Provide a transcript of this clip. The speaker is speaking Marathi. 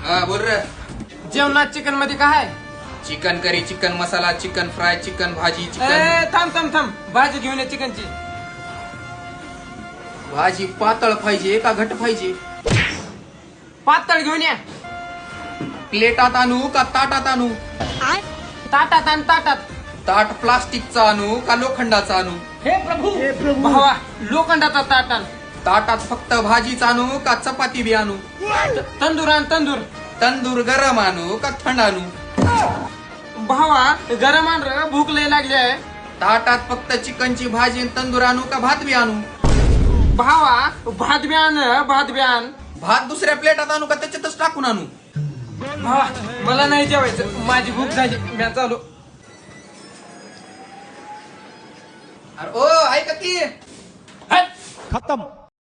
हा बोल रे. जेवणात चिकन मध्ये काय आहे? चिकन करी, चिकन मसाला, चिकन फ्राय, चिकन भाजी, चिकन. थांब थांब थांब, भाजी घेऊन ये चिकनची. भाजी पातळ पाहिजे का घट पाहिजे? पातळ घेऊन ये. प्लेटात आणू का ताटात आणू? ताटात आणि ताटात. ताट प्लास्टिकचा आणू का लोखंडाचा आणू? हे प्रभू भावा, लोखंडाचा ताट आण. ताटात फक्त भाजीच आणू का चपाती बी आणू? तंदूर आण तंदूर. तंदूर गरम आणू का थंड आणू? भावा गरम आण रे, भूक लय लागली आहे. ताटात फक्त चिकनची भाजी आणि तंदूर आणू का भात बी आणू? भावा भात बी आण, भात बी आण. भात दुसऱ्या प्लेटात आणू का त्याच्यातच टाकून आणू? भावा मला नाही जेवायचं, माझी भूक झाली, मी चालू. अरे ओ ऐका की. हट. खत्म.